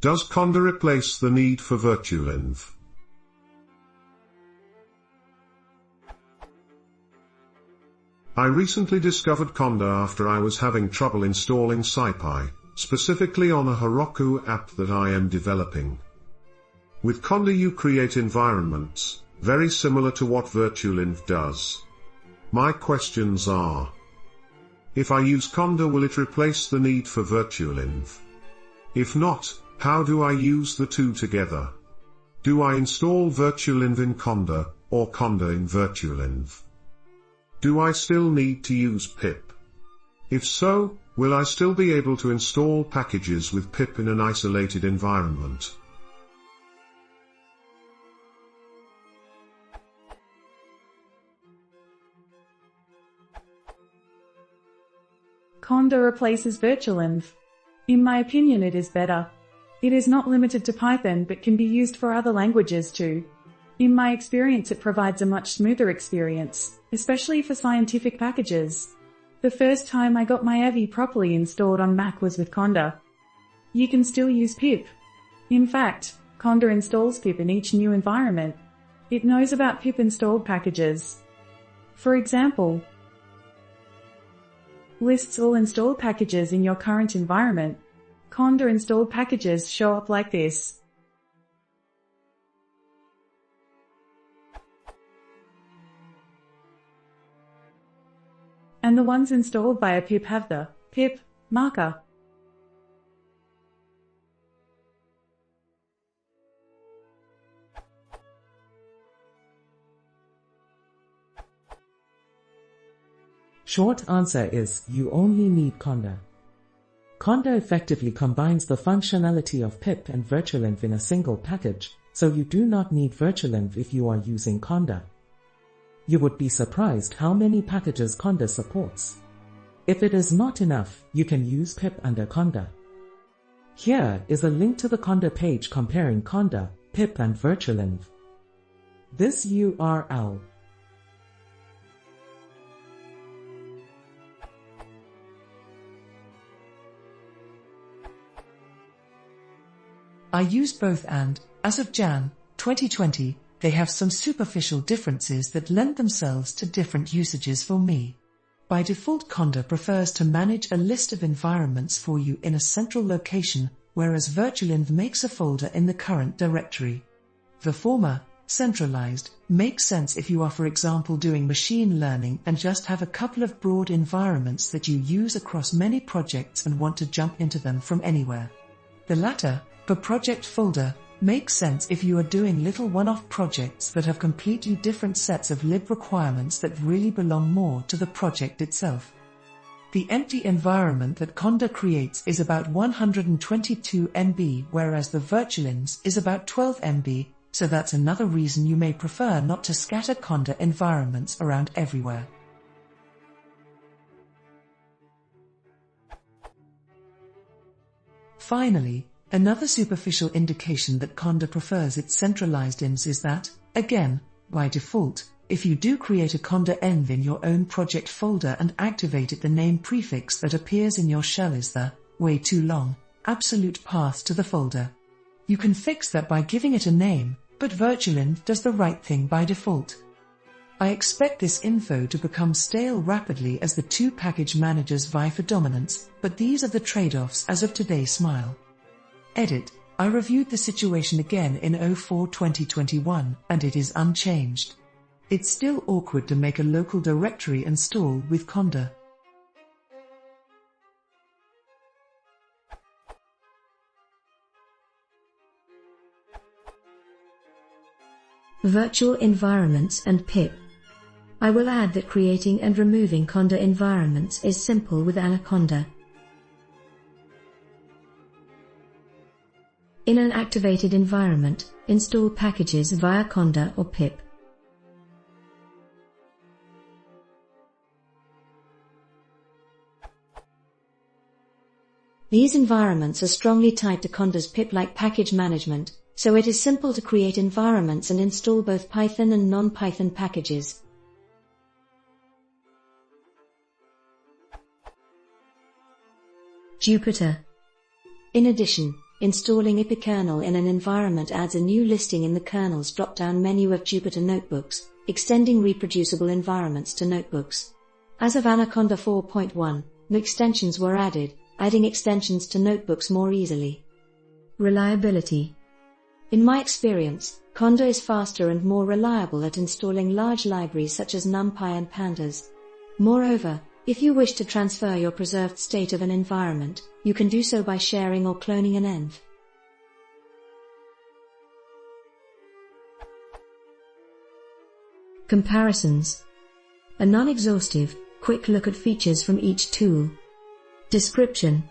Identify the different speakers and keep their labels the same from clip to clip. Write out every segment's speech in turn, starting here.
Speaker 1: Does Conda replace the need for virtualenv? I recently discovered Conda after I was having trouble installing scipy, specifically on a Heroku app that I am developing. With Conda you create environments, very similar to what virtualenv does. My questions are: if I use Conda, will it replace the need for virtualenv? If not, how do I use the two together? Do I install virtualenv in Conda, or Conda in virtualenv? Do I still need to use pip? If so, will I still be able to install packages with pip in an isolated environment?
Speaker 2: Conda replaces virtualenv. In my opinion, it is better. It is not limited to Python but can be used for other languages too. In my experience, it provides a much smoother experience, especially for scientific packages. The first time I got my AVI properly installed on Mac was with Conda. You can still use pip. In fact, Conda installs pip in each new environment. It knows about pip installed packages. For example, lists all installed packages in your current environment. Conda installed packages show up like this. And the ones installed by a pip have the pip marker.
Speaker 3: Short answer is, you only need Conda. Conda effectively combines the functionality of pip and virtualenv in a single package, so you do not need virtualenv if you are using Conda. You would be surprised how many packages Conda supports. If it is not enough, you can use pip under Conda. Here is a link to the Conda page comparing Conda, pip and virtualenv. This URL
Speaker 4: I used both and, as of Jan. 2020, they have some superficial differences that lend themselves to different usages for me. By default, Conda prefers to manage a list of environments for you in a central location, whereas virtualenv makes a folder in the current directory. The former, centralized, makes sense if you are, for example, doing machine learning and just have a couple of broad environments that you use across many projects and want to jump into them from anywhere. The latter, per project folder, makes sense if you are doing little one-off projects that have completely different sets of lib requirements that really belong more to the project itself. The empty environment that Conda creates is about 122 MB, whereas the virtualenv is about 12 MB, so that's another reason you may prefer not to scatter Conda environments around everywhere. Finally, another superficial indication that Conda prefers its centralized envs is that, again, by default, if you do create a Conda env in your own project folder and activate it, the name prefix that appears in your shell is the way too long absolute path to the folder. You can fix that by giving it a name, but virtualenv does the right thing by default. I expect this info to become stale rapidly as the two package managers vie for dominance, but these are the trade-offs as of today. Smile. Edit. I reviewed the situation again in 04/2021, and it is unchanged. It's still awkward to make a local directory install with Conda.
Speaker 5: Virtual environments and pip. I will add that creating and removing Conda environments is simple with Anaconda. In an activated environment, install packages via Conda or pip. These environments are strongly tied to Conda's pip-like package management, so it is simple to create environments and install both Python and non-Python packages. Jupyter. In addition, Installing ipkernel in an environment adds a new listing in the kernel's drop-down menu of Jupyter Notebooks, extending reproducible environments to notebooks. As of Anaconda 4.1, new extensions were added, adding extensions to notebooks more easily. Reliability. In my experience, Conda is faster and more reliable at installing large libraries such as NumPy and Pandas. Moreover, if you wish to transfer your preserved state of an environment, you can do so by sharing or cloning an env. Comparisons. A non-exhaustive, quick look at features from each tool. Description.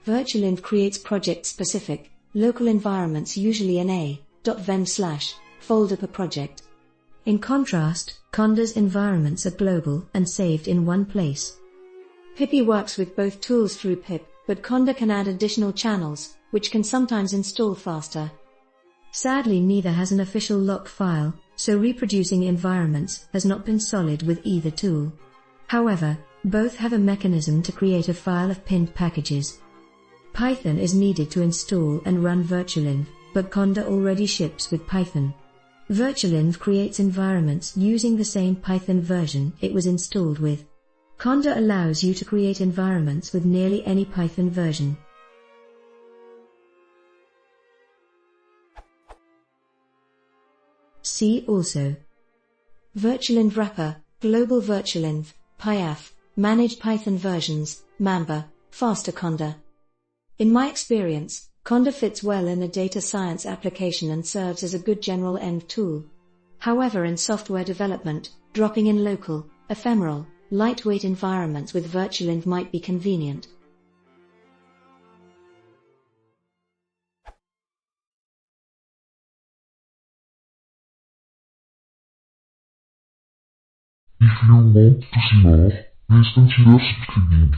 Speaker 5: virtualenv creates project-specific, local environments, usually in a.venv/folder per project. In contrast, Conda's environments are global and saved in one place. Pippy works with both tools through pip, but Conda can add additional channels, which can sometimes install faster. Sadly, neither has an official lock file, so reproducing environments has not been solid with either tool. However, both have a mechanism to create a file of pinned packages. Python is needed to install and run virtualenv, but Conda already ships with Python. virtualenv creates environments using the same Python version it was installed with. Conda allows you to create environments with nearly any Python version. See also: virtualenv wrapper, global virtualenv, PyAF, managed Python versions, Mamba, faster Conda. In my experience, Conda fits well in a data science application and serves as a good general env tool. However, in software development, dropping in local, ephemeral, lightweight environments with virtualenv might be convenient.
Speaker 6: If you want to see more, please consider subscribing.